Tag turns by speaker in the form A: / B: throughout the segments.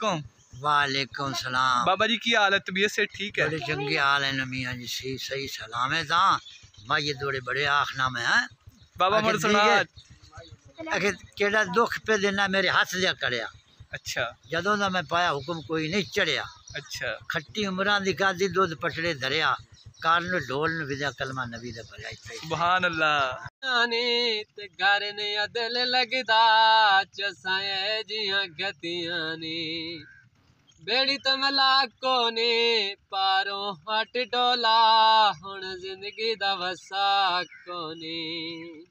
A: वालेकुम।
B: वालेकुम सलाम।
A: बाबा जी की हालत तबीयत से ठीक है?
B: बड़े चंगे हाल है मियाँ जी, सही सही सलाम है। भाई ये थोड़े बड़े आखना में है
A: बाबा मर सुना
B: केड़ा दुख पे देना मेरे हाथ दिया करया।
A: अच्छा
B: जदों दा मैं पाया हुक्म कोई नहीं चढ़िया।
A: अच्छा
B: खट्टी उमरां दी खादी दूध पटड़े धरिया कान ढोल न विद्या कलमा नबी दा भरिया।
A: सुभान अल्लाह।
C: ते घर ने दिल लगदा चसाए जियां गतियां नी बेड़ी तो मला को ने पारों हट डोला हुण जिंदगी दा वसा कोनी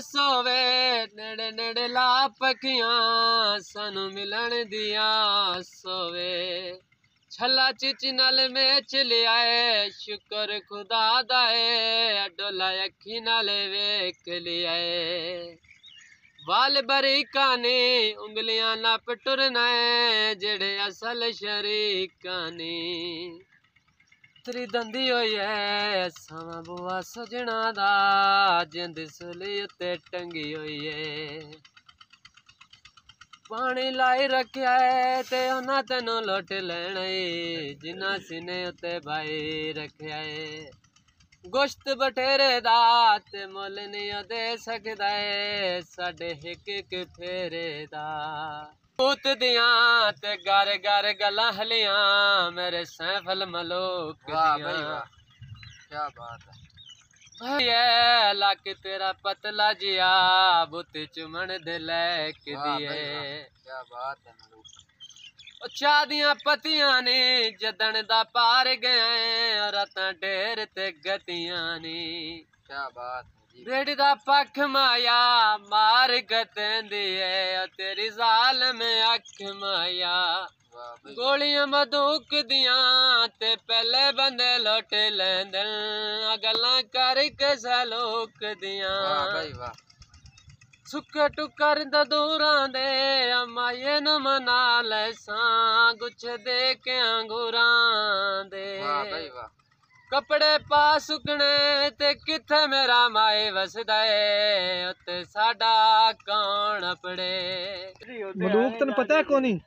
C: सोवे नेड़े नेड़े ला पखियां सानू मिलन दिया सोवे छला चिची नाल मेच लियाए शुक्र खुदा दाए डोला अखी नाल वेख लियाए वाल बरीका ने उंगलियां नप टुरना है जेड़े असल शरीका ने तेरी दंदी होई है सावा बुआ सजना दा जिंद सुली उत्ते टंगी होई है पानी लाई रखिया है ते उन्हां तेनों लुट लेना है जिन्ना सीने उत्ते भाई रखिया है गोश्त बटेरे दा ते मुल नहीं दे सकदा है साडे हिक हिक फेरे दा पूत दियां ते घर घर गल्लां हलियां मेरे सैफल मलोक दियां।
B: क्या बात है
C: भैया लक तेरा पतला जिया बुत चुमन दे लैक दिए।
B: क्या बात है
C: चाह दियां पतियां ने जदन दा पार गए रातां ढेर ते गतियां ने।
B: क्या बात
C: बेड़ी दा पख माया मार गतेंदी है तेरी जाल में अख माया गोलियां बंदूक दियां ते पहले बंदे लुट लेंदे गल्लां करके सलूक दियां सुक्के टुकर दूरां दे माये न मना लैसां गुछ दे के अंगूरां दे कपड़े पा सुकने ते किथे मेरा माए वसदा है उत्ते साडा कौन अपड़े
A: मलूक तन पता है कोनी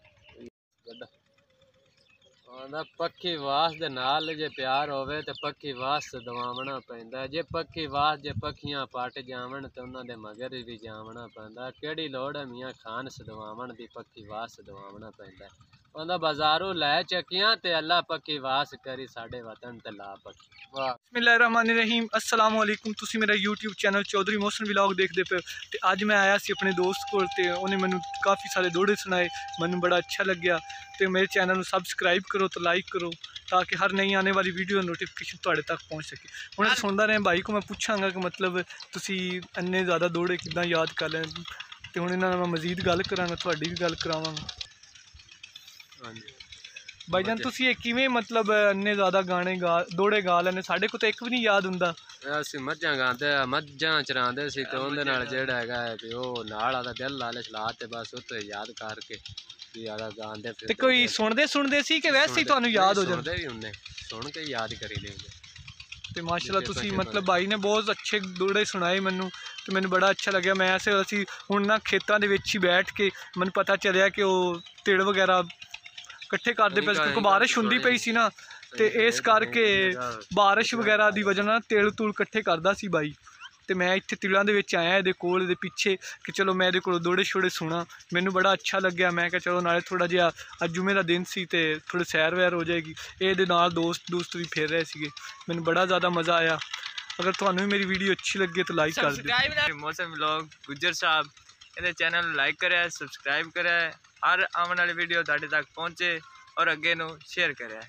C: पक्की वास दे नाल जे प्यार होवे ते पक्की वास दवावना पैंदा जे पक्की वास जे पखियां पट जावन ते उन्हां दे मगर भी जावना पैंदा केड़ी लोड़ है मियां खान सदवावन दी पक्की वास दवावना पैंदा उन्दा बाजारू लै चकियां ते अल्लाह पक्की वास करी साडे वतन ते ला पक्की।
A: बिस्मिल्लाहिर्रहमानिर्रहीम अस्सलाम वालेकुम। तुसी मेरा YouTube channel Chaudhry Mohsin vlog देखते पे ते अज मैं आया सी अपने दोस्त कोल ते उन्हें मैनू काफ़ी सारे दोड़े सुनाए मैनू बड़ा अच्छा लग्या ते मेरे चैनल को सबसक्राइब करो तो लाइक करो ताकि हर नई आने वाली वीडियो का नोटिफिकेशन तुहाडे तक पहुँच सके। हुण सुनदा रहे भाई को मैं पूछांगा कि मतलब तुसी इन्ने ज़्यादा दोड़े किद्दां याद कर लें ते हुण इन्हां नाल मैं मजीद गल करांगा तुहाडी भी गल करावांगा। भाईजान तुसी ये किवें मतलब इन्ने ज़्यादा गाने दोड़े गा लैंदे साडे को तो एक भी नहीं याद हुंदा।
C: ਅਸੀਂ ਮੱਝਾਂ ਗਾਂਦੇ ਮੱਝਾਂ ਚਰਾਉਂਦੇ ਸੀ ਤੇ ਉਹਦੇ ਨਾਲ ਜਿਹੜਾ ਹੈਗਾ ਤੇ ਉਹ ਨਾਲ ਆਦਾ ਦਿਲ ਲਾਲੇ ਚਲਾ ਤੇ ਬਸ ਉੱਤੇ ਯਾਦ ਕਰਕੇ ਵੀ ਆਦਾ ਗਾਂਦੇ ਫਿਰ
A: ਤੇ ਕੋਈ ਸੁਣਦੇ ਸੀ ਕਿ ਵੈਸੇ ਹੀ ਤੁਹਾਨੂੰ ਯਾਦ ਹੋ ਜਾਂਦਾ
C: ਵੀ ਹੁੰਦੇ ਸੁਣ ਕੇ ਯਾਦ ਕਰੀ ਲੈਂਦੇ
A: ਤੇ ਮਾਸ਼ਾਅੱਲਾ ਤੁਸੀਂ मतलब भाई ने बहुत अच्छे दोड़े सुनाए मैनू तो मैनू बड़ा अच्छा लग्या। मैं ऐसे असी हुण ना खेतों के विच ही बैठ के मैनू पता चलिया कि वो तिड़ वगैरह इकट्ठे करते पे क्योंकि बारिश हुंदी पई सी ना तो इस करके बारिश वगैरह की वजह ना तिल तुल इकट्ठे करता सी बाई तो मैं इत्थे तिलों दे विच आया ये कोल दे पिछे कि चलो मैं ये दोड़े शोड़े सुना मैनू बड़ा अच्छा लग्या। मैं क्या चलो नाले थोड़ा जिहा अज जुमे का दिन सी ते थोड़ी सैर वैर हो जाएगी ये नाल दोस्त भी फिर रहे थे मैनू बड़ा ज़्यादा मज़ा आया। अगर तुहानू मेरी वीडियो अच्छी लगे तो लाइक कर दो।
D: मौसम व्लॉग गुज्जर साहब ये चैनल लाइक करे सबसक्राइब करे हर आने वाली वीडियो तुहाडे तक पहुँचे और अगे नू शेयर करे।